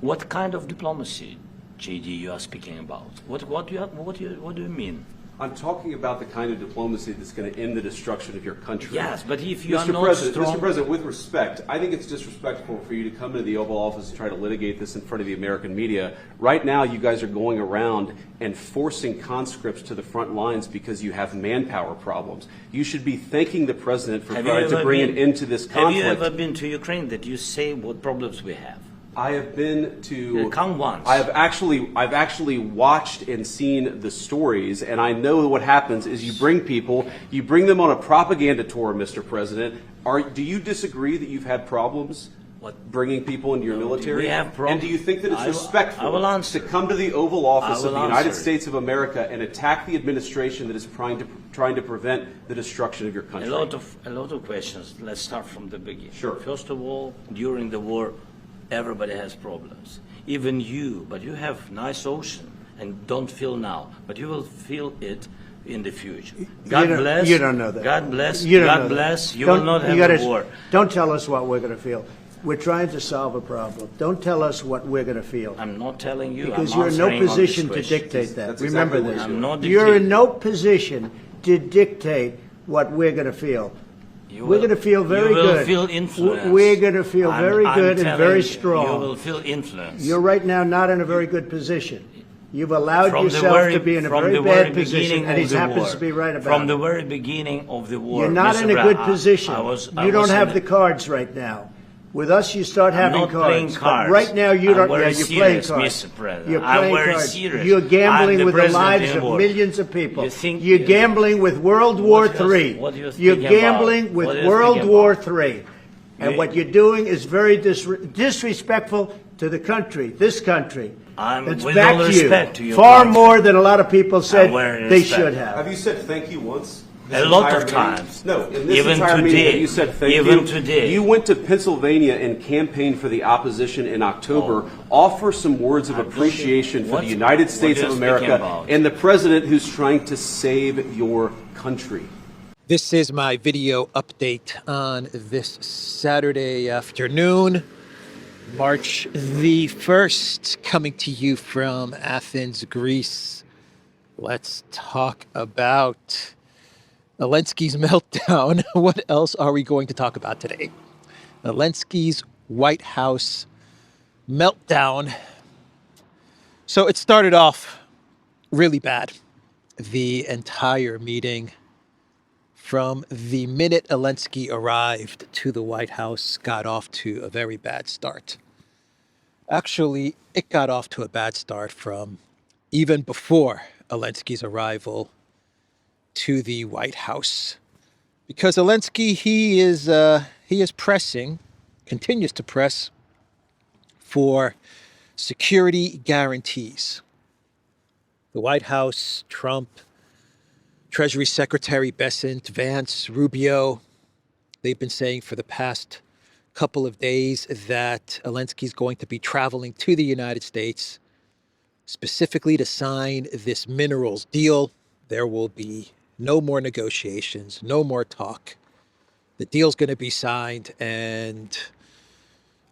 What kind of diplomacy, JD, you are speaking about? What do you mean? I'm talking about the kind of diplomacy that's going to end the destruction of your country. Yes, but if you are Mr. not President, strong... Mr. President, with respect, I think it's disrespectful for you to come into the Oval Office and try to litigate this in front of the American media. Right now, you guys are going around and forcing conscripts to the front lines because you have manpower problems. You should be thanking the President for trying to bring an end to this conflict. Have you ever been to Ukraine that you say what problems we have? I have been to. Come once. I've actually watched and seen the stories, and I know what happens is you bring them on a propaganda tour, Mr. President. Do you disagree that you've had problems bringing people into your military? We have problems. And do you think that it's respectful to come to the Oval Office of the United States of America and attack the administration that is trying to prevent the destruction of your country? A lot of questions. Let's start from the beginning. Sure. First of all, during the war, everybody has problems. Even you, but you have nice ocean and don't feel now, but you will feel it in the future. God bless. You don't know that. God bless. You don't God know bless. that. You will not have a war. Don't tell us what we're going to feel. We're trying to solve a problem. Don't tell us what we're going to feel. I'm not telling you. Because I'm you're in no answering on position this to question. dictate that. That's Remember exactly this. what I'm not You're in dictating. no position to dictate what we're going to feel. We're going to feel very good. You will feel influence. We're going to feel very good and very strong. You will feel influence. You're right now not in a very good position. You've allowed yourself to be in a very bad position, and he happens to be right about it. From the very beginning of the war. You're not in a good position. You don't have the the cards right now. With us, you start having not playing cards. cards. But right now, you don't. I'm Yeah, very you're playing serious, cards. Mr. President. You're I'm playing very cards. serious. You're I'm gambling the with the president lives of anymore. millions of people. You think- You're gambling with World War What do you- III. what do you You're think about? gambling What with do you World think War about? III. And You- what you're doing is very disrespectful to the country, this country. That's with back all to you. respect to your Far country. more than a lot of people said very they respect. should have. Have you said thank you once? A lot of Entire meeting? times. No, in this Even entire meeting, today. have you said thank Even you? today. You went to Pennsylvania and campaigned for the opposition in October. Offer some words of appreciation for What- the United what States are of you America speaking about? and the president who's trying to save your country. This is my video update on this Saturday afternoon, March the 1st, coming to you from Athens, Greece. Let's talk about Zelensky's meltdown. What else are we going to talk about today? Zelensky's White House meltdown. So it started off really bad. The entire meeting, from the minute Elensky arrived to the White House, got off to a very bad start. Actually, it got off to a bad start from even before Elensky's arrival to the White House. Because Elensky, he is pressing, continues to press for security guarantees. The White House, Trump, Treasury Secretary Bessent, Vance, Rubio, they've been saying for the past couple of days that Elensky is going to be traveling to the United States specifically to sign this minerals deal. There will be no more negotiations, no more talk. The deal's going to be signed, and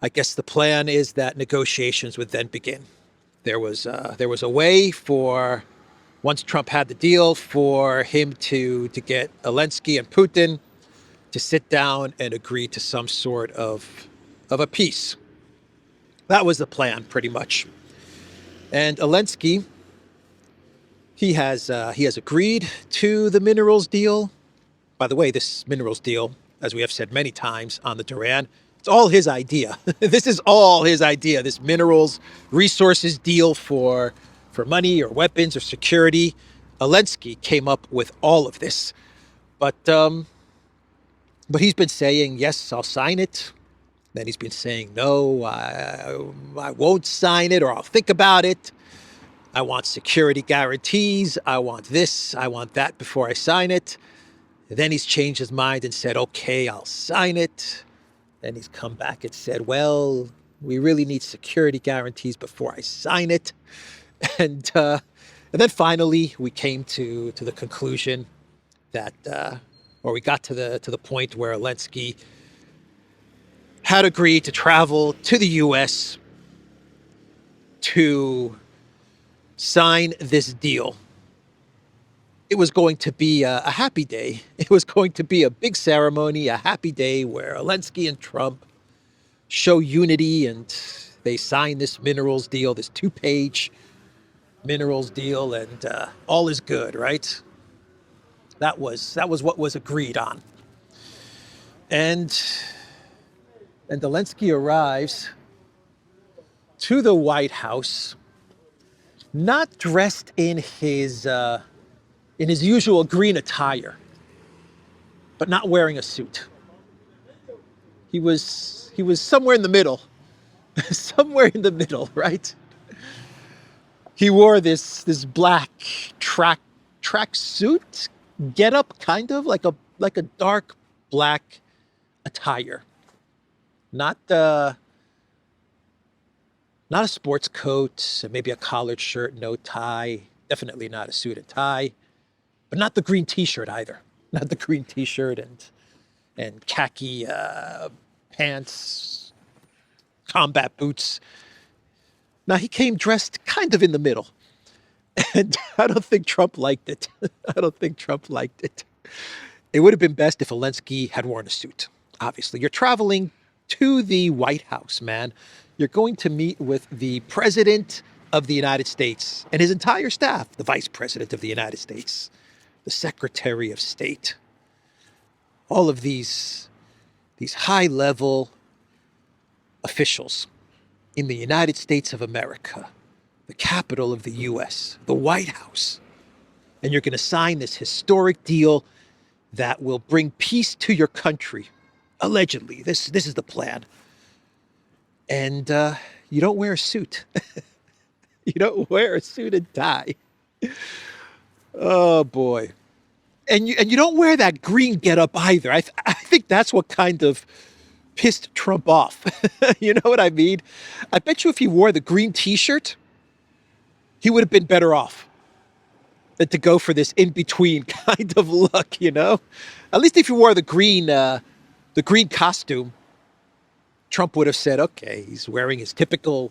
I guess the plan is that negotiations would then begin. There was a way for, once Trump had the deal, for him to get Elensky and Putin to sit down and agree to some sort of a peace. That was the plan, pretty much. And Elensky, he has agreed to the minerals deal. By the way, this minerals deal, as we have said many times on the Duran, it's all his idea. This is all his idea, this minerals resources deal for money or weapons or security. Elensky came up with all of this. But he's been saying, yes, I'll sign it. Then he's been saying, no, I won't sign it, or I'll think about it. I want security guarantees. I want this. I want that before I sign it. Then he's changed his mind and said, okay, I'll sign it. Then he's come back and said, well, we really need security guarantees before I sign it. And then finally we came to the conclusion that, or we got to the point where Elensky had agreed to travel to the U.S. to sign this deal, it was going to be a happy day. It was going to be a big ceremony, a happy day where Elensky and Trump show unity and they sign this minerals deal, this 2-page minerals deal, and all is good, right? That was what was agreed on. And Zelensky arrives to the White House, not dressed in his usual green attire, but not wearing a suit. He was somewhere in the middle, somewhere in the middle, right? He wore this black track suit getup, kind of like a dark black attire, not a sports coat, maybe a collared shirt, no tie, definitely not a suit and tie, but not the green T-shirt either, not the green T-shirt and khaki pants, combat boots. Now, he came dressed kind of in the middle, and I don't think Trump liked it. I don't think Trump liked it. It would have been best if Elensky had worn a suit. Obviously, you're traveling to the White House, man. You're going to meet with the President of the United States and his entire staff, the Vice President of the United States, the Secretary of State, all of these high-level officials in the United States of America, the capital of the U.S., the White House. And you're going to sign this historic deal that will bring peace to your country. Allegedly, this is the plan. And you don't wear a suit. You don't wear a suit and tie. Oh, boy. And you don't wear that green getup either. I think that's what kind of pissed Trump off. You know what I mean? I bet you if he wore the green T-shirt, he would have been better off than to go for this in-between kind of look, you know? At least if he wore the green costume, Trump would have said, okay, he's wearing his typical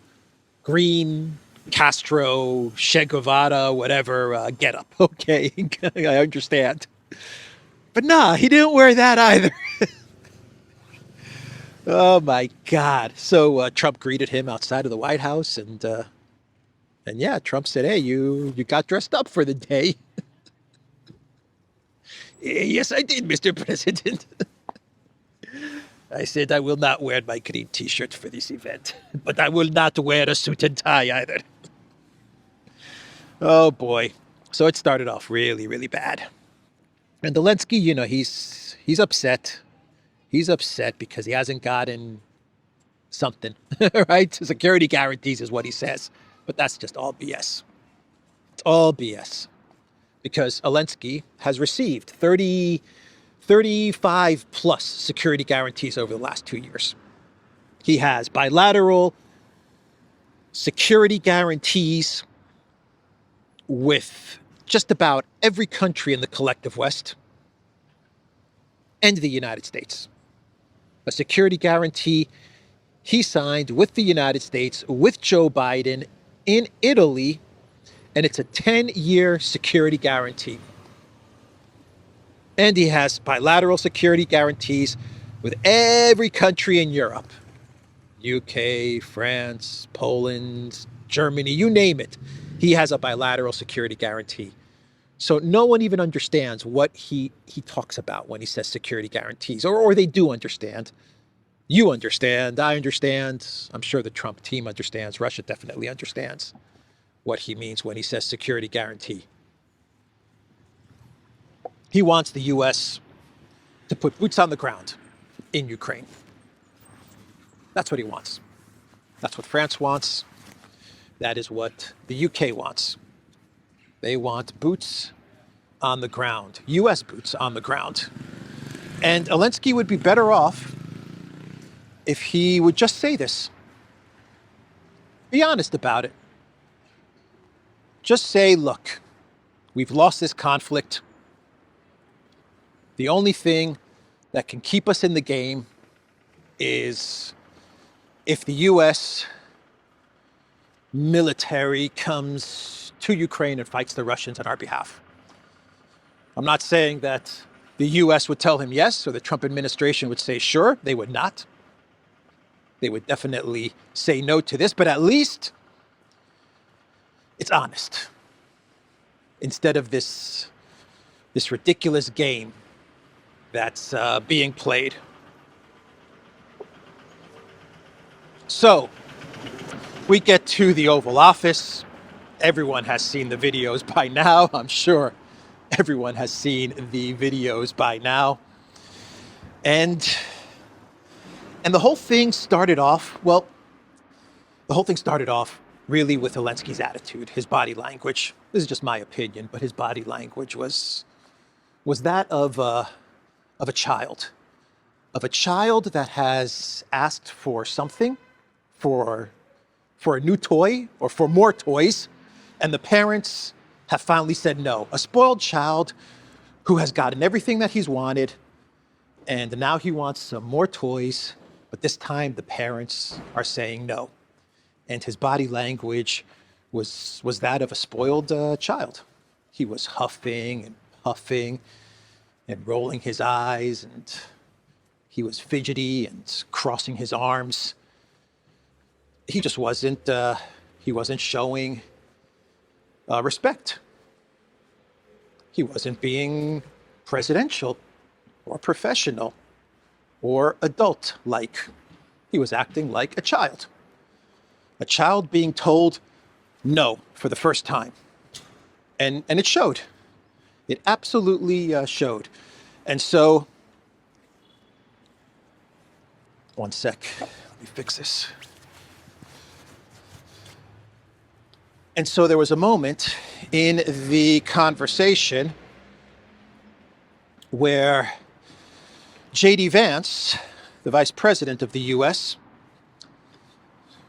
green Castro, Che Guevara, whatever getup. Okay, I understand. But nah, he didn't wear that either. Oh my God! So Trump greeted him outside of the White House, and yeah, Trump said, "Hey, you got dressed up for the day." Yes, I did, Mr. President. I said I will not wear my green T-shirt for this event, but I will not wear a suit and tie either. Oh boy! So it started off really, really bad, and Zelensky, you know, he's upset. He's upset because he hasn't gotten something, right? Security guarantees is what he says. But that's just all BS. It's all BS. Because Elensky has received 35 plus security guarantees over the last 2 years. He has bilateral security guarantees with just about every country in the collective West and the United States. A security guarantee he signed with the United States, with Joe Biden, in Italy, and it's a 10-year security guarantee. And he has bilateral security guarantees with every country in Europe. UK, France, Poland, Germany, you name it. He has a bilateral security guarantee. So no one even understands what he talks about when he says security guarantees, or they do understand. You understand, I understand, I'm sure the Trump team understands, Russia definitely understands what he means when he says security guarantee. He wants the U.S. to put boots on the ground in Ukraine. That's what he wants. That's what France wants. That is what the UK wants. They want boots on the ground, U.S. boots on the ground. And Elensky would be better off if he would just say this. Be honest about it. Just say, look, we've lost this conflict. The only thing that can keep us in the game is if the U.S. military comes to Ukraine and fights the Russians on our behalf. I'm not saying that the US would tell him yes, or the Trump administration would say sure. They would not. They would definitely say no to this, but at least it's honest. Instead of this ridiculous game that's being played. So we get to the Oval Office. Everyone has seen the videos by now. I'm sure everyone has seen the videos by now. And the whole thing started off, really with Elensky's attitude, his body language. This is just my opinion, but his body language was that of a child that has asked for something, for a new toy or for more toys, and the parents have finally said no. A spoiled child who has gotten everything that he's wanted, and now he wants some more toys, but this time the parents are saying no. And his body language was that of a spoiled child. He was huffing and puffing and rolling his eyes, and he was fidgety and crossing his arms. He just wasn't showing respect. He wasn't being presidential or professional or adult-like. He was acting like a child. A child being told no for the first time. And it showed. It absolutely showed. And so, one sec, let me fix this. And so there was a moment in the conversation where J.D. Vance, the vice president of the U.S.,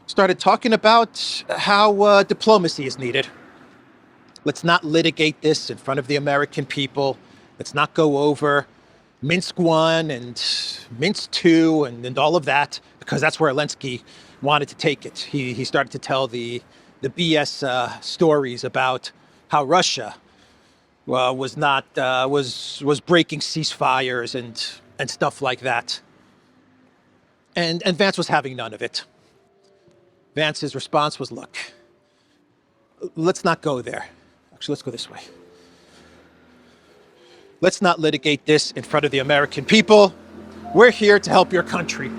started talking about how diplomacy is needed. Let's not litigate this in front of the American people. Let's not go over Minsk I and Minsk II and all of that, because that's where Elensky wanted to take it. He started to tell the BS stories about how Russia was breaking ceasefires and stuff like that. And Vance was having none of it. Vance's response was, look, let's not go there. Actually, let's go this way. Let's not litigate this in front of the American people. We're here to help your country.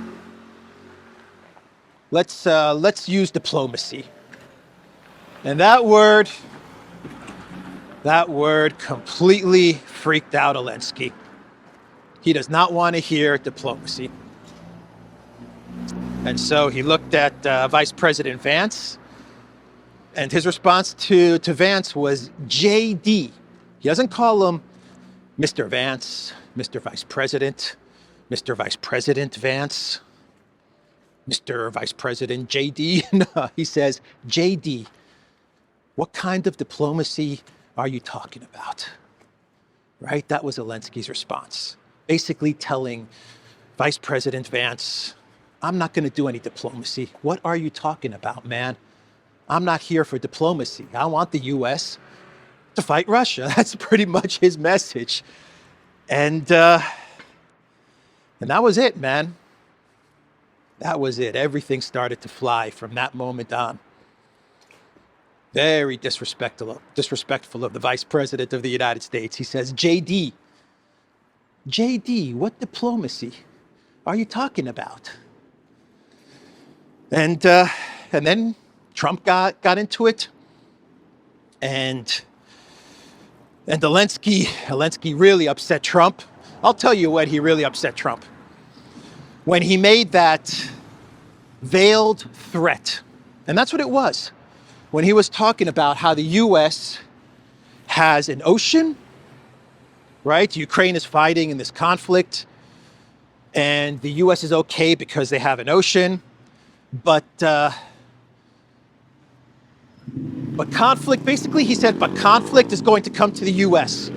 Let's use diplomacy. And that word completely freaked out Elensky. He does not want to hear diplomacy. And so he looked at Vice President Vance, and his response to Vance was JD. He doesn't call him Mr. Vance, Mr. Vice President, Mr. Vice President Vance, Mr. Vice President JD. No, he says, JD, what kind of diplomacy are you talking about? Right? That was Zelensky's response. Basically telling Vice President Vance, I'm not going to do any diplomacy. What are you talking about, man? I'm not here for diplomacy. I want the U.S. to fight Russia. That's pretty much his message. And that was it, man. That was it. Everything started to fly from that moment on. Very disrespectful of the Vice President of the United States. He says, JD, what diplomacy are you talking about? And then Trump got into it, and Elensky really upset Trump. I'll tell you when he really upset Trump. When he made that veiled threat, and that's what it was. When he was talking about how the U.S. has an ocean, right? Ukraine is fighting in this conflict, and the U.S. is okay because they have an ocean. But conflict, basically he said, but conflict is going to come to the U.S.,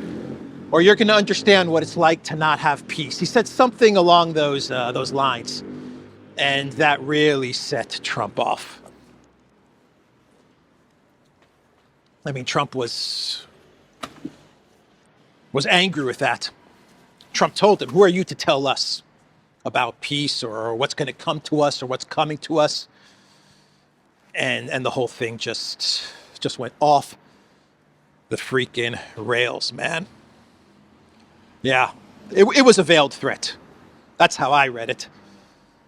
or you're going to understand what it's like to not have peace. He said something along those lines, and that really set Trump off. I mean, Trump was angry with that. Trump told him, who are you to tell us about peace or what's going to come to us or what's coming to us? And the whole thing just went off the freaking rails, man. Yeah, it was a veiled threat. That's how I read it.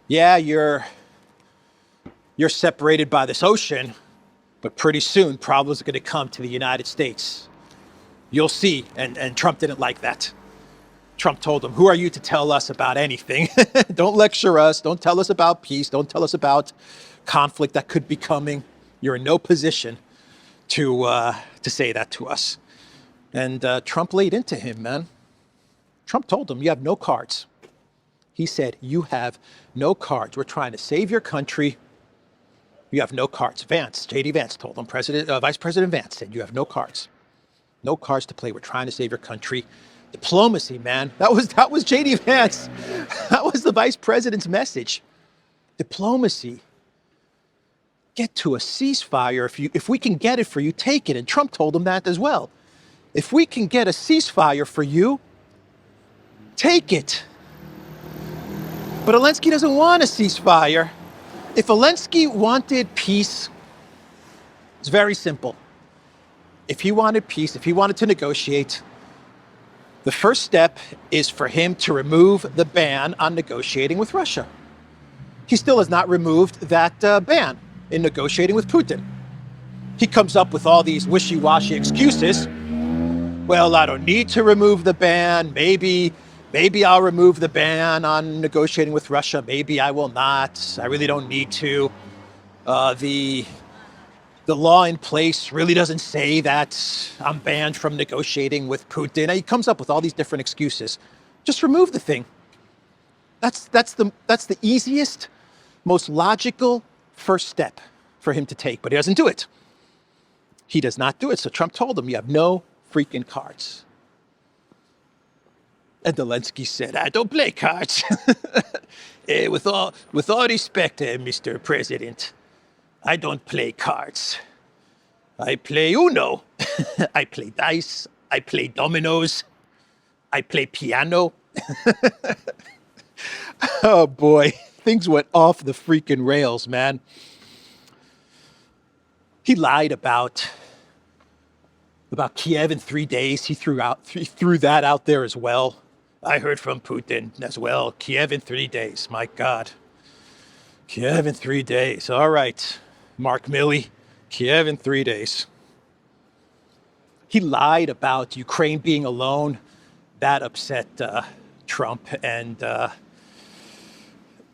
Yeah, you're separated by this ocean, but pretty soon problems are going to come to the United States. You'll see. And Trump didn't like that. Trump told him, who are you to tell us about anything? Don't lecture us. Don't tell us about peace. Don't tell us about conflict that could be coming. You're in no position to say that to us. And Trump laid into him, man. Trump told him, you have no cards. He said, you have no cards. We're trying to save your country. You have no cards. Vance, J.D. Vance told him, Vice President Vance said, you have no cards. No cards to play. We're trying to save your country. Diplomacy, man. That was J.D. Vance. That was the vice president's message. Diplomacy. Get to a ceasefire. If we can get it for you, take it. And Trump told him that as well. If we can get a ceasefire for you, take it. But Elensky doesn't want a ceasefire. If Elensky wanted peace, it's very simple. If he wanted peace, if he wanted to negotiate, the first step is for him to remove the ban on negotiating with Russia. He still has not removed that ban in negotiating with Putin. He comes up with all these wishy-washy excuses. Well, I don't need to remove the ban. Maybe I'll remove the ban on negotiating with Russia. Maybe I will not. I really don't need to. The law in place really doesn't say that I'm banned from negotiating with Putin. He comes up with all these different excuses. Just remove the thing. That's the easiest, most logical first step for him to take, but he doesn't do it. He does not do it. So Trump told him, you have no freaking cards. And Zelensky said, I don't play cards. With all respect, Mr. President, I don't play cards. I play Uno. I play dice. I play dominoes. I play piano. Oh boy, things went off the freaking rails, man. He lied about Kiev in 3 days. He threw that out there as well. I heard from Putin as well. Kiev in 3 days. My God. Kiev in 3 days. All right. Mark Milley, Kiev in 3 days. He lied about Ukraine being alone. That upset Trump and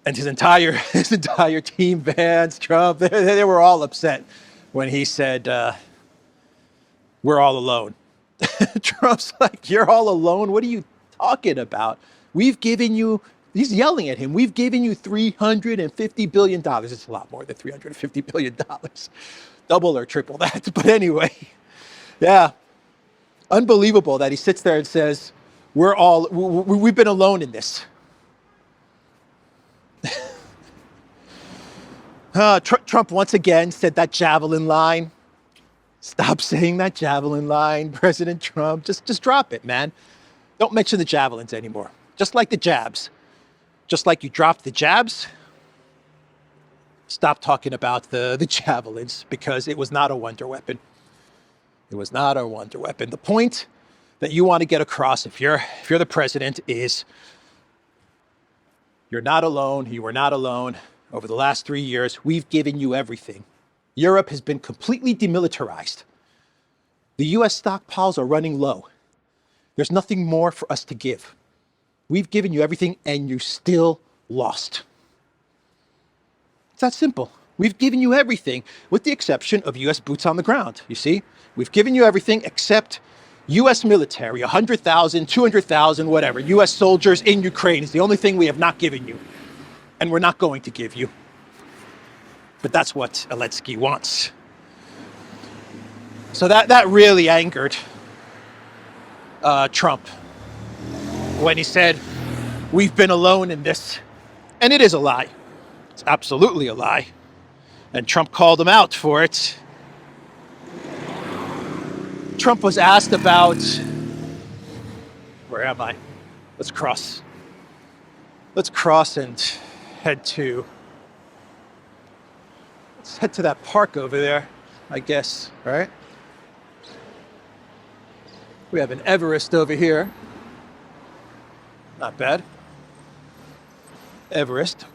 his entire team, Vance, Trump. They were all upset when he said, we're all alone. Trump's like, you're all alone? What are you talking about? We've given you... He's yelling at him. We've given you $350 billion. It's a lot more than $350 billion. Double or triple that. But anyway, yeah. Unbelievable that he sits there and says, we've been alone in this. Trump once again said that javelin line. Stop saying that javelin line, President Trump. Just drop it, man. Don't mention the javelins anymore. Just like the jabs. Just like you dropped the jabs, stop talking about the javelins, because it was not a wonder weapon. It was not a wonder weapon. The point that you want to get across if you're the president is you're not alone. You were not alone. Over the last 3 years, we've given you everything. Europe has been completely demilitarized. The U.S. stockpiles are running low. There's nothing more for us to give. We've given you everything and you still lost. It's that simple. We've given you everything with the exception of U.S. boots on the ground. You see, we've given you everything except U.S. military, 100,000, 200,000, whatever. U.S. soldiers in Ukraine is the only thing we have not given you. And we're not going to give you. But that's what Elensky wants. So that really angered Trump when he said, we've been alone in this. And it is a lie. It's absolutely a lie. And Trump called him out for it. Trump was asked about, where am I? Let's cross and head to, let's head to that park over there, I guess, right? We have an Everest over here. Not bad. Everest,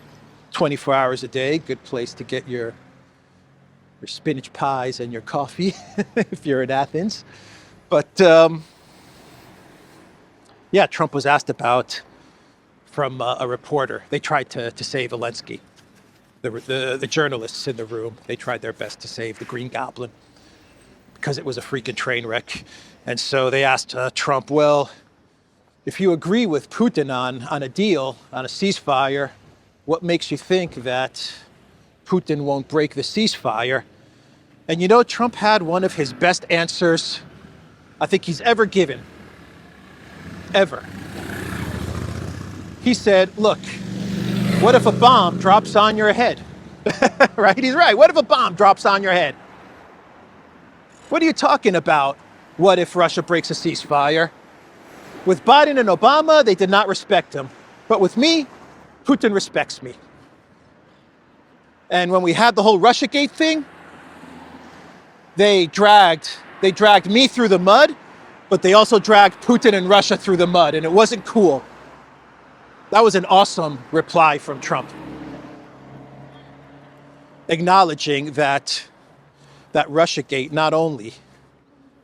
24 hours a day, good place to get your spinach pies and your coffee if you're in Athens. But yeah, Trump was asked about from a reporter. They tried to save Elensky. The journalists in the room, they tried their best to save the Green Goblin because it was a freaking train wreck. And so they asked Trump, well, if you agree with Putin on a deal, on a ceasefire, what makes you think that Putin won't break the ceasefire? And you know, Trump had one of his best answers I think he's ever given. Ever. He said, look, what if a bomb drops on your head? Right? He's right. What if a bomb drops on your head? What are you talking about? What if Russia breaks a ceasefire? With Biden and Obama, they did not respect him. But with me, Putin respects me. And when we had the whole Russiagate thing, they dragged me through the mud, but they also dragged Putin and Russia through the mud, and it wasn't cool. That was an awesome reply from Trump, acknowledging that Russiagate not only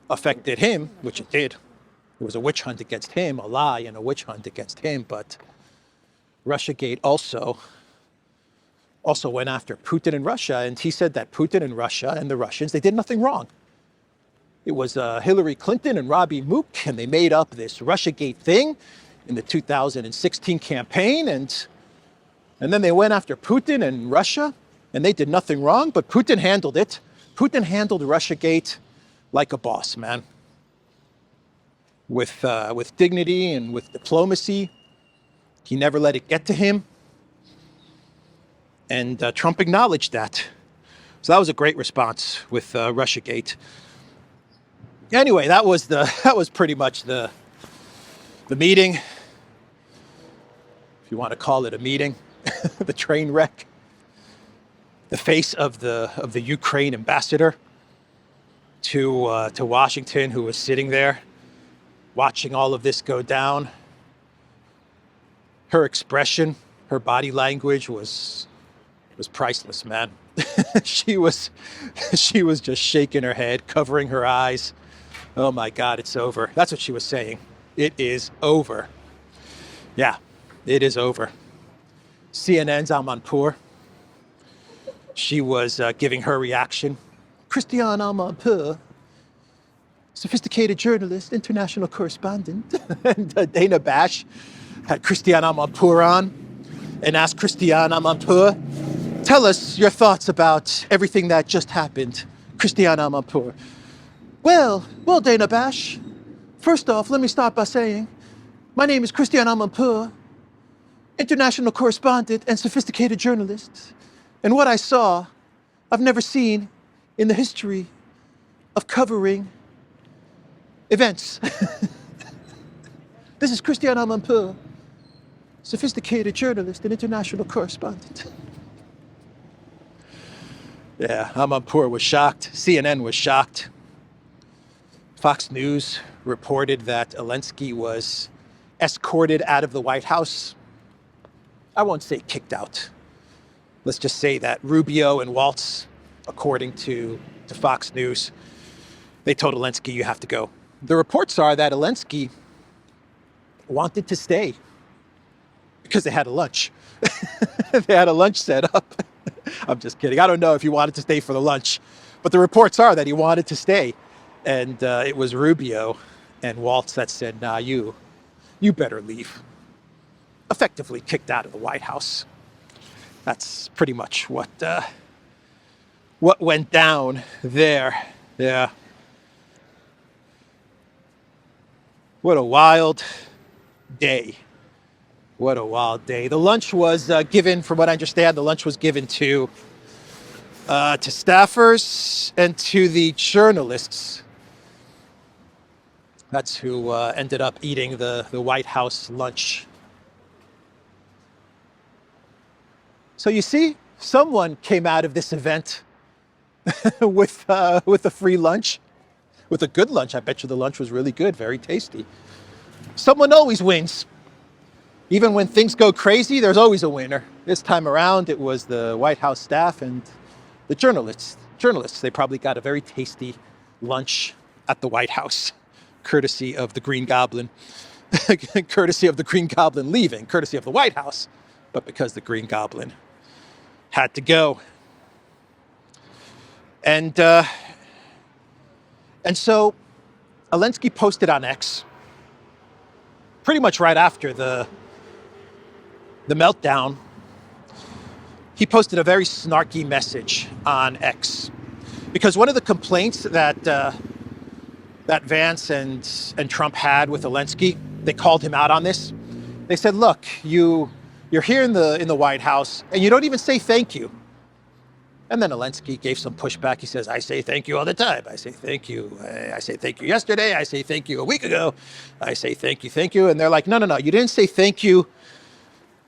affected him, which it did. It was a witch hunt against him, a lie and a witch hunt against him, but Russiagate also went after Putin and Russia, and he said that Putin and Russia and the Russians, they did nothing wrong. It was Hillary Clinton and Robbie Mook, and they made up this Russiagate thing in the 2016 campaign, and then they went after Putin and Russia, and they did nothing wrong, but Putin handled it. Putin handled Russiagate like a boss, man. With dignity and with diplomacy. He never let it get to him. And Trump acknowledged that. So that was a great response with Russiagate. Anyway, that was pretty much the meeting, if you want to call it a meeting, the train wreck. The face of the Ukraine ambassador to Washington, who was sitting there watching all of this go down. Her expression, her body language was priceless, man. she was just shaking her head, covering her eyes. Oh my God, it's over. That's what she was saying. It is over. Yeah, it is over. CNN's Amanpour. She was giving her reaction. Christiane Amanpour, sophisticated journalist, international correspondent. And Dana Bash had Christiane Amanpour on and asked Christiane Amanpour, tell us your thoughts about everything that just happened. Christiane Amanpour. Well, Dana Bash, first off, let me start by saying, my name is Christiane Amanpour, international correspondent and sophisticated journalist. And what I saw, I've never seen in the history of covering events. This is Christiane Amanpour, sophisticated journalist and international correspondent. Yeah, Amanpour was shocked. CNN was shocked. Fox News reported that Elensky was escorted out of the White House. I won't say kicked out. Let's just say that Rubio and Waltz, according to Fox News, they told Elensky, you have to go. The reports are that Elensky wanted to stay because they had a lunch. They had a lunch set up. I'm just kidding. I don't know if he wanted to stay for the lunch, but the reports are that he wanted to stay. And it was Rubio and Waltz that said, nah, you better leave. Effectively kicked out of the White House. That's pretty much what went down there. Yeah. What a wild day. What a wild day. The lunch was given, from what I understand, the lunch was given to staffers and to the journalists That's who ended up eating the White House lunch. So you see, someone came out of this event with a free lunch, with a good lunch. I bet you the lunch was really good, very tasty. Someone always wins. Even when things go crazy, there's always a winner. This time around, it was the White House staff and the journalists. They probably got a very tasty lunch at the White House, courtesy of the Green Goblin, courtesy of the Green Goblin leaving, courtesy of the White House, but because the Green Goblin had to go. And so Elensky posted on X pretty much right after the meltdown. He posted a very snarky message on X, because one of the complaints that that Vance and Trump had with Zelensky, they called him out on this. They said, "Look, you're here in the White House and you don't even say thank you." And then Zelensky gave some pushback. He says, "I say thank you all the time. I say thank you. I say thank you yesterday. I say thank you a week ago. I say thank you." And they're like, no, you didn't say thank you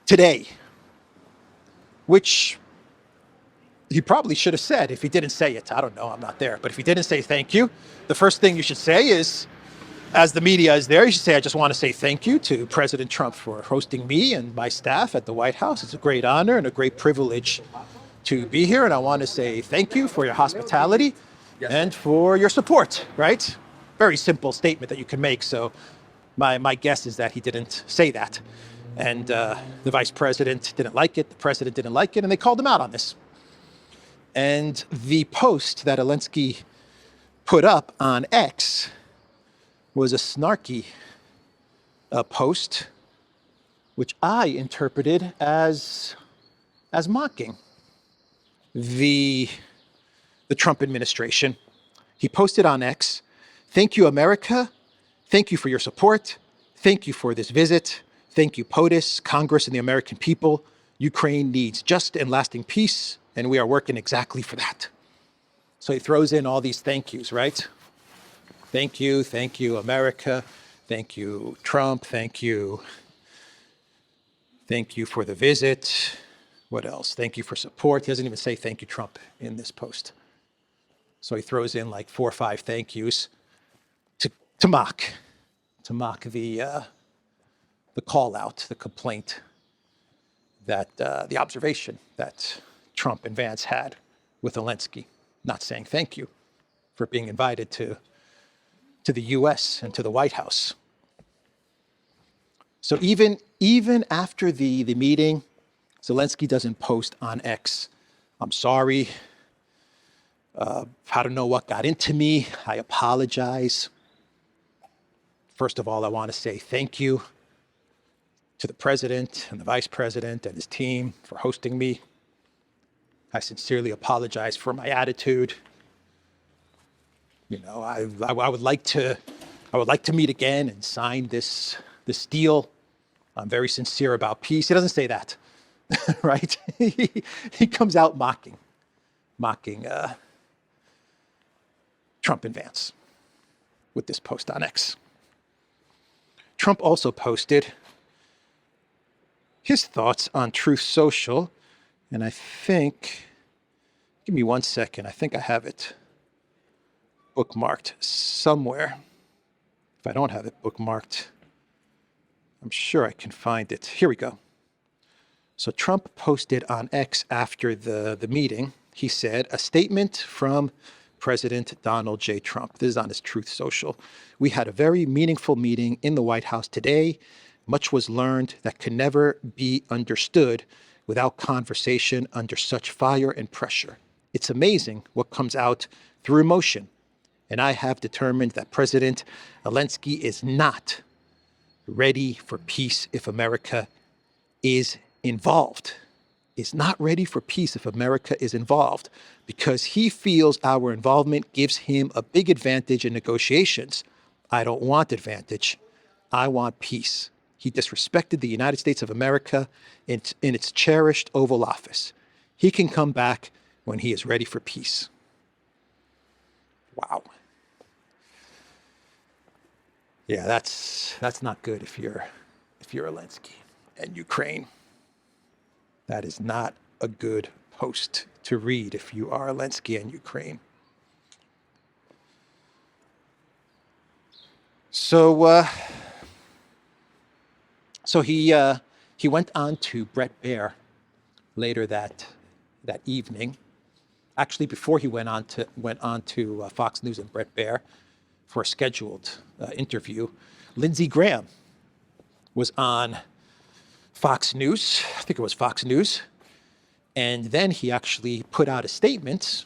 today. Which he probably should have said if he didn't say it. I don't know, I'm not there. But if he didn't say thank you, the first thing you should say is, as the media is there, you should say, "I just want to say thank you to President Trump for hosting me and my staff at the White House. It's a great honor and a great privilege to be here. And I want to say thank you for your hospitality and for your support," right? Very simple statement that you can make. So my guess is that he didn't say that. And the vice president didn't like it. The president didn't like it. And they called him out on this. And the post that Elensky put up on X was a snarky post, which I interpreted as mocking the Trump administration. He posted on X, "Thank you, America. Thank you for your support. Thank you for this visit. Thank you, POTUS, Congress, and the American people. Ukraine needs just and lasting peace, and we are working exactly for that." So he throws in all these thank yous, right? Thank you, America. Thank you, Trump. Thank you for the visit. What else? Thank you for support. He doesn't even say thank you, Trump, in this post. So he throws in like 4 or 5 thank yous to mock the call out, the complaint, that the observation that Trump and Vance had with Zelensky, not saying thank you for being invited to the U.S. and to the White House. So even after the meeting, Zelensky doesn't post on X, "I'm sorry. I don't know what got into me. I apologize. First of all, I want to say thank you to the president and the vice president and his team for hosting me. I sincerely apologize for my attitude. You know, I would like to meet again and sign this deal. I'm very sincere about peace." He doesn't say that, right? He comes out mocking Trump and Vance with this post on X. Trump also posted his thoughts on Truth Social, and I think, give me 1 second, I think I have it bookmarked somewhere. If I don't have it bookmarked, I'm sure I can find it. Here we go. So Trump posted on X after the meeting. He said, "A statement from President Donald J. Trump." This is on his Truth Social. "We had a very meaningful meeting in the White House today. Much was learned that can never be understood without conversation under such fire and pressure. It's amazing what comes out through emotion. And I have determined that President Elensky is not ready for peace if America is involved. Is not ready for peace if America is involved, because he feels our involvement gives him a big advantage in negotiations. I don't want advantage. I want peace. He disrespected the United States of America in its cherished Oval Office. He can come back when he is ready for peace." Wow. Yeah, that's not good if you're Elensky and Ukraine. That is not a good post to read if you are Zelensky and Ukraine. So he went on to Bret Baier later that evening. Actually, before he went on to Fox News and Bret Baier for a scheduled interview, Lindsey Graham was on Fox News. I think it was Fox News. And then he actually put out a statement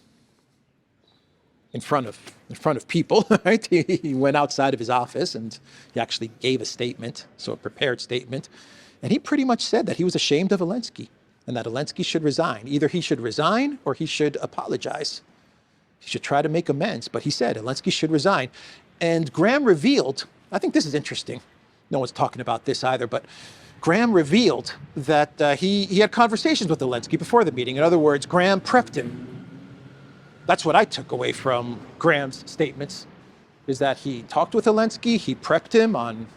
in front of people, right? He went outside of his office and he actually gave a statement, so a prepared statement. And he pretty much said that he was ashamed of Elensky and that Elensky should resign. Either he should resign or he should apologize. He should try to make amends. But he said Elensky should resign. And Graham revealed, I think this is interesting. No one's talking about this either, but Graham revealed that he had conversations with Zelensky before the meeting. In other words, Graham prepped him. That's what I took away from Graham's statements, is that he talked with Zelensky, he prepped him on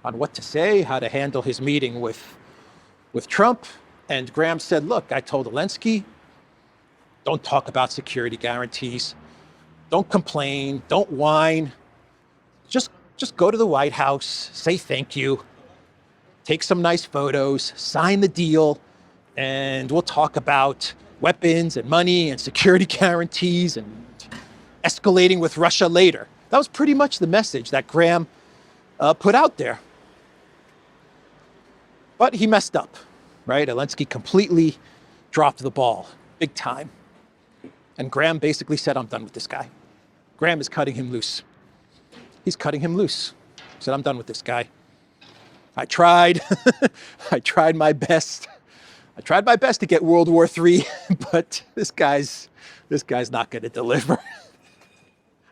what to say, how to handle his meeting with Trump. And Graham said, look, I told Zelensky, don't talk about security guarantees, don't complain, don't whine, just go to the White House, say thank you, take some nice photos, sign the deal, and we'll talk about weapons and money and security guarantees and escalating with Russia later. That was pretty much the message that Graham put out there. But he messed up, right? Elensky completely dropped the ball, big time. And Graham basically said, I'm done with this guy. Graham is cutting him loose. He's cutting him loose. He said, I'm done with this guy. I tried. I tried my best. I tried my best to get World War III, but this guy's not going to deliver.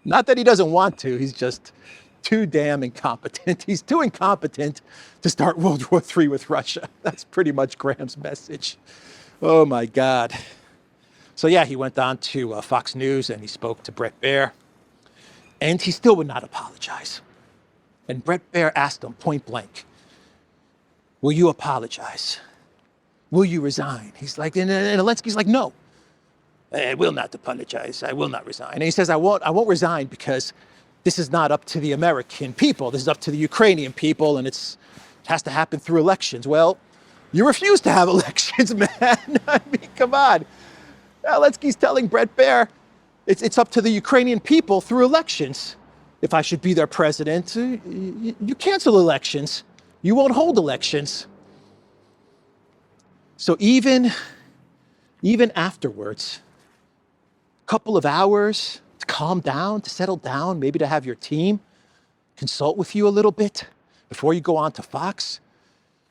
Not that he doesn't want to. He's just too damn incompetent. He's too incompetent to start World War III with Russia. That's pretty much Graham's message. Oh, my God. So, yeah, he went on to Fox News and he spoke to Bret Baier, and he still would not apologize. And Bret Baier asked him point blank, will you apologize? Will you resign? He's like, and Zelensky's like, no, I will not apologize. I will not resign. And he says, I won't resign because this is not up to the American people. This is up to the Ukrainian people, and it has to happen through elections. Well, you refuse to have elections, man. I mean, come on. Zelensky's telling Bret Baier it's up to the Ukrainian people through elections. If I should be their president, you cancel elections. You won't hold elections. So even afterwards, a couple of hours to calm down, to settle down, maybe to have your team consult with you a little bit before you go on to Fox,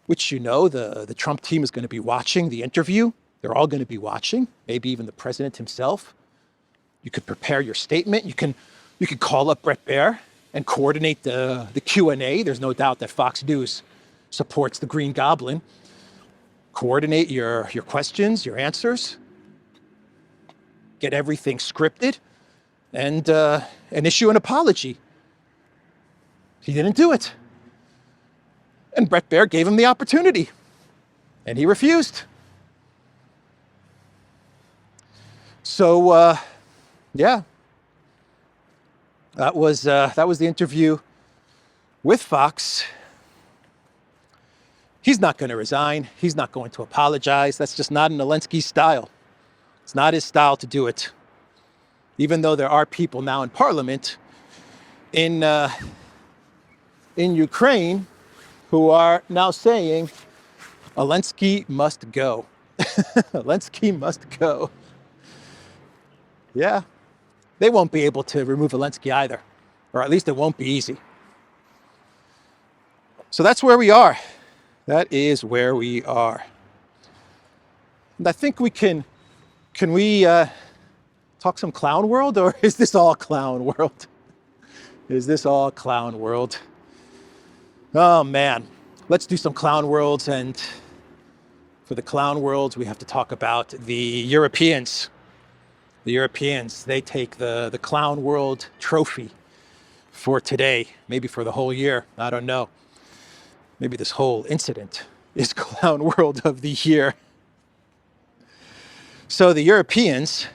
which you know the Trump team is going to be watching the interview. They're all going to be watching, maybe even the president himself. You could prepare your statement. You can call up Bret Baier and coordinate the Q&A. There's no doubt that Fox News supports the Green Goblin. Coordinate your questions, your answers. Get everything scripted and issue an apology. He didn't do it. And Bret Baier gave him the opportunity, and he refused. So, yeah, that was the interview with Fox. He's not going to resign. He's not going to apologize. That's just not in Zelensky's style. It's not his style to do it. Even though there are people now in parliament in Ukraine who are now saying Zelensky must go. Zelensky must go. Yeah, they won't be able to remove Zelensky either, or at least it won't be easy. So that's where we are. That is where we are. And I think can we talk some clown world, or is this all clown world? Is this all clown world? Oh man, let's do some clown worlds. And for the clown worlds, we have to talk about the Europeans. The Europeans, they take the clown world trophy for today, maybe for the whole year. I don't know. Maybe this whole incident is Clown World of the Year. So the Europeans,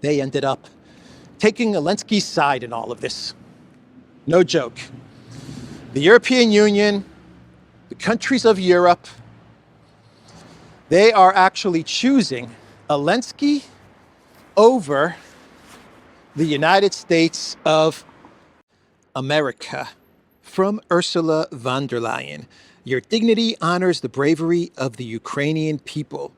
they ended up taking Zelensky's side in all of this. No joke. The European Union, the countries of Europe, they are actually choosing Elensky over the United States of America. From Ursula von der Leyen, your dignity honors the bravery of the Ukrainian people.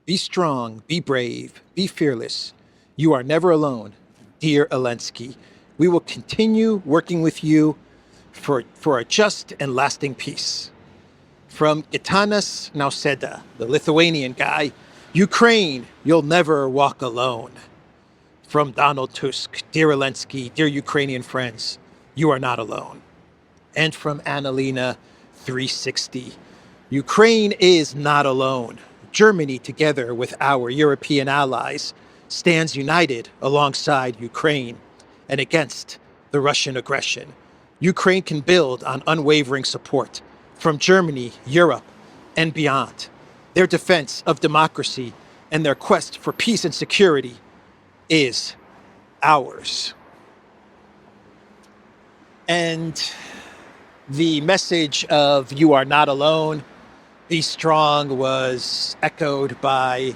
Be strong, be brave, be fearless. You are never alone, dear Elensky. We will continue working with you for a just and lasting peace. From Gitanas Nausėda, the Lithuanian guy, Ukraine, you'll never walk alone. From Donald Tusk, dear Elensky, dear Ukrainian friends, you are not alone. And from Annalena 360, Ukraine is not alone. Germany, together with our European allies, stands united alongside Ukraine and against the Russian aggression. Ukraine can build on unwavering support from Germany, Europe, and beyond. Their defense of democracy and their quest for peace and security is ours. And the message of "you are not alone, be strong" was echoed by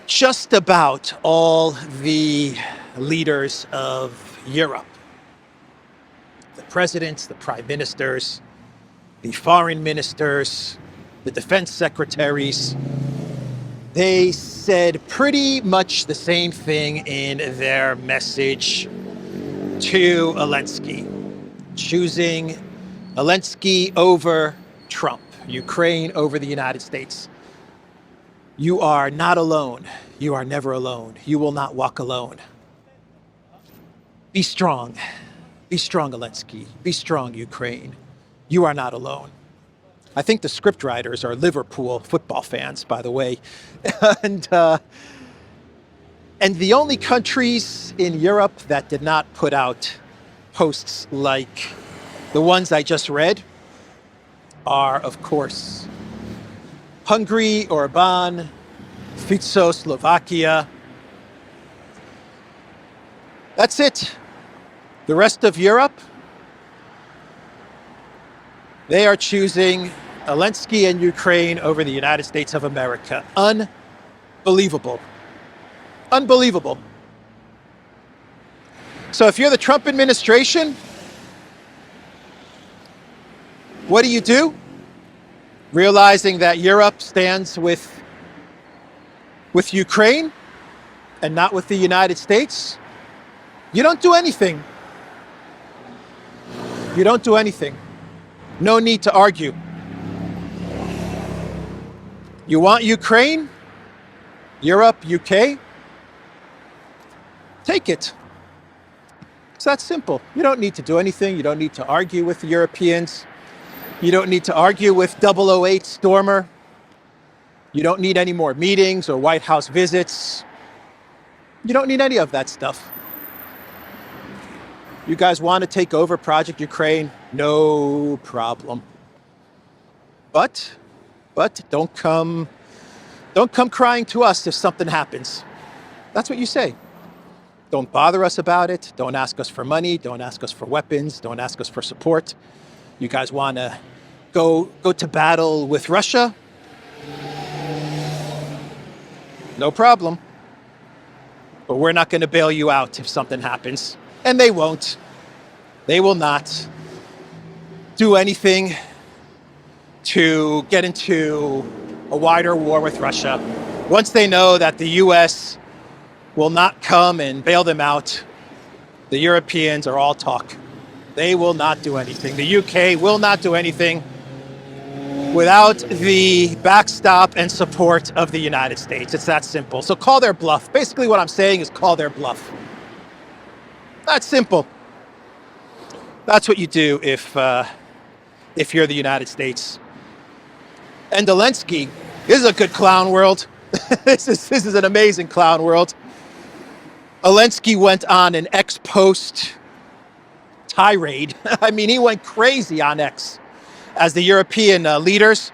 just about all the leaders of Europe. The presidents, the prime ministers, the foreign ministers, the defense secretaries, they said pretty much the same thing in their message to Elensky, choosing Elensky over Trump, Ukraine over the United States. You are not alone. You are never alone. You will not walk alone. Be strong. Be strong, Zelensky. Be strong, Ukraine. You are not alone. I think the scriptwriters are Liverpool football fans, by the way. and the only countries in Europe that did not put out posts like the ones I just read are, of course, Hungary, Orban, Fico, Slovakia. That's it. The rest of Europe, they are choosing Zelensky and Ukraine over the United States of America. Unbelievable. Unbelievable. So if you're the Trump administration, what do? Realizing that Europe stands with Ukraine and not with the United States, you don't do anything. You don't do anything. No need to argue. You want Ukraine, Europe, UK? Take it. It's that simple. You don't need to do anything. You don't need to argue with the Europeans. You don't need to argue with 008 Stormer. You don't need any more meetings or White House visits. You don't need any of that stuff. You guys want to take over Project Ukraine? No problem. But don't come crying to us if something happens. That's what you say. Don't bother us about it. Don't ask us for money. Don't ask us for weapons. Don't ask us for support. You guys want to go to battle with Russia? No problem. But we're not going to bail you out if something happens. And they won't. They will not do anything to get into a wider war with Russia. Once they know that the US will not come and bail them out, the Europeans are all talk. They will not do anything. The UK will not do anything without the backstop and support of the United States. It's that simple. So call their bluff. Basically what I'm saying is call their bluff. That's simple. That's what you do if you're the United States. And Elensky, this is a good clown world. This is an amazing clown world. Elensky went on an X post tirade. I mean, he went crazy on X as the European leaders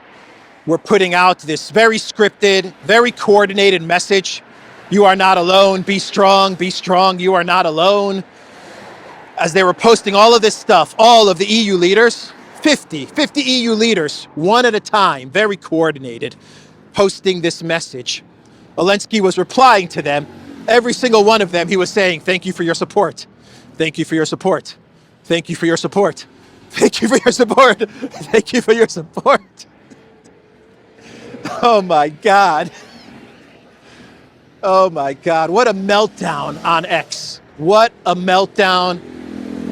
were putting out this very scripted, very coordinated message. You are not alone. Be strong. Be strong. You are not alone. As they were posting all of this stuff, all of the EU leaders, 50 EU leaders, one at a time, very coordinated, posting this message. Elensky was replying to them. Every single one of them, he was saying, thank you for your support. Thank you for your support. Thank you for your support. Thank you for your support. Thank you for your support. Oh my God. Oh my God. What a meltdown on X. What a meltdown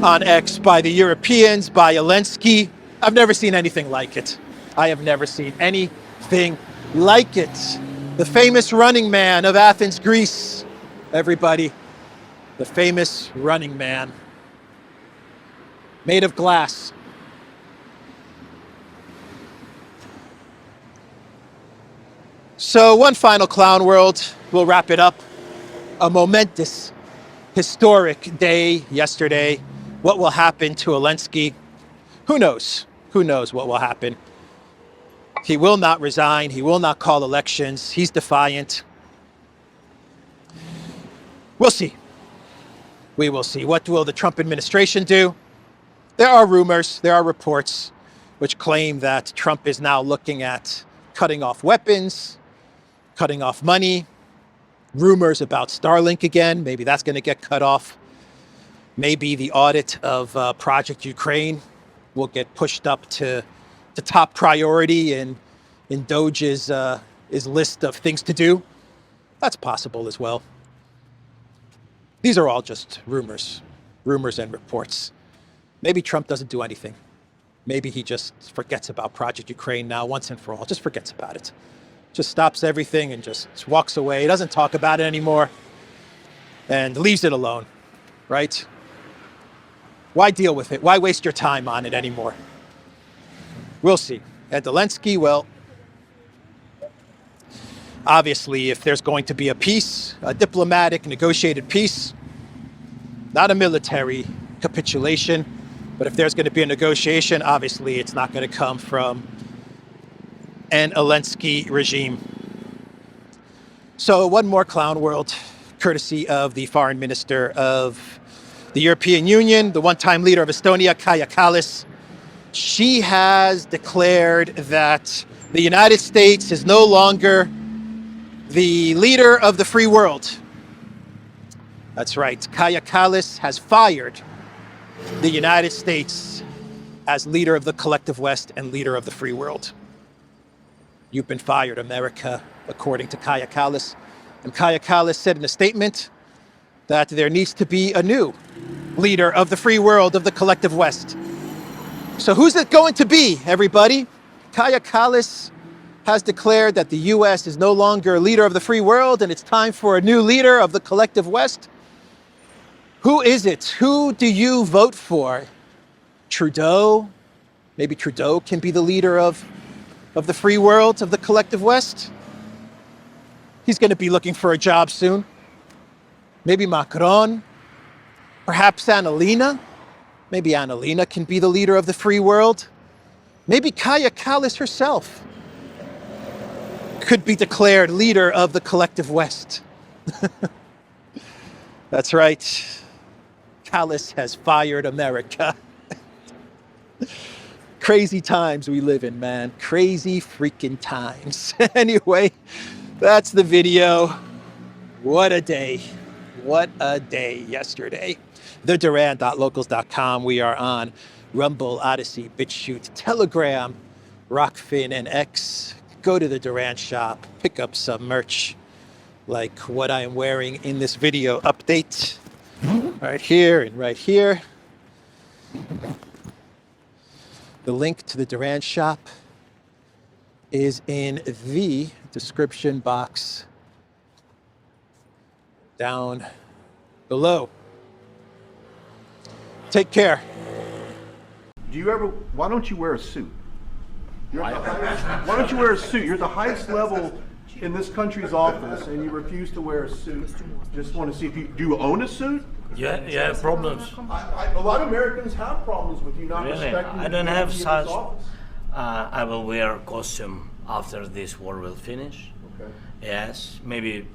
on X by the Europeans, by Elensky. I've never seen anything like it. I have never seen anything like it. The famous running man of Athens, Greece. Everybody, the famous running man. Made of glass. So one final clown world, we'll wrap it up. A momentous, historic day yesterday. What will happen to Elensky? Who knows? Who knows what will happen? He will not resign. He will not call elections. He's defiant. We'll see. We will see. What will the Trump administration do? There are rumors, there are reports which claim that Trump is now looking at cutting off weapons, cutting off money, rumors about Starlink again. Maybe that's going to get cut off. Maybe the audit of Project Ukraine will get pushed up to top priority in Doge's list of things to do. That's possible as well. These are all just rumors and reports. Maybe Trump doesn't do anything. Maybe he just forgets about Project Ukraine now once and for all. Just forgets about it. Just stops everything and just walks away. He doesn't talk about it anymore and leaves it alone, right? Why deal with it? Why waste your time on it anymore? We'll see. And Zelensky, well, obviously, if there's going to be a peace, a diplomatic, negotiated peace, not a military capitulation, but if there's going to be a negotiation, obviously it's not going to come from an Elensky regime. So one more clown world, courtesy of the foreign minister of the European Union, the one-time leader of Estonia, Kallas. She has declared that the United States is no longer the leader of the free world. That's right. Kallas has fired the United States as leader of the collective West and leader of the free world. You've been fired, America, according to Kallas. And Kallas said in a statement that there needs to be a new leader of the free world, of the collective West. So who's it going to be, everybody? Kallas has declared that the U.S. is no longer a leader of the free world and it's time for a new leader of the collective West. Who is it? Who do you vote for? Trudeau? Maybe Trudeau can be the leader of the free world, of the collective West. He's going to be looking for a job soon. Maybe Macron. Perhaps Annalena. Maybe Annalena can be the leader of the free world. Maybe Kallas herself could be declared leader of the collective West. That's right. Kallas has fired America. Crazy times we live in, man. Crazy freaking times. Anyway, that's the video. What a day. What a day yesterday. TheDuran.locals.com. We are on Rumble, ODYSEE, BitChute, Telegram, Rockfin, and X. Go to the Duran shop. Pick up some merch like what I am wearing in this video update. Right here and right here. The link to the Duran shop is in the description box down below. Take care. Why don't you wear a suit? Why don't you wear a suit? You're at the highest level in this country's office and you refuse to wear a suit, just want to see if do you own a suit? You have problems. A lot of Americans have problems with you not Really? respecting I don't the have dignity of such. this office. I will wear a costume after this war will finish. Okay. Yes, maybe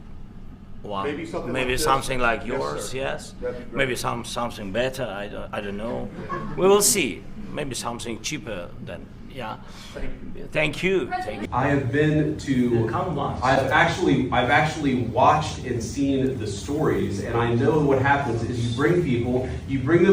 one. Maybe something like this. something like Yes, yours. sir. Yes. That'd be great. Maybe something better. I don't know. We will see. Maybe something cheaper than. Yeah. Thank you. Thank you. I have been to. Come once. I've actually watched and seen the stories, and I know what happens is you bring them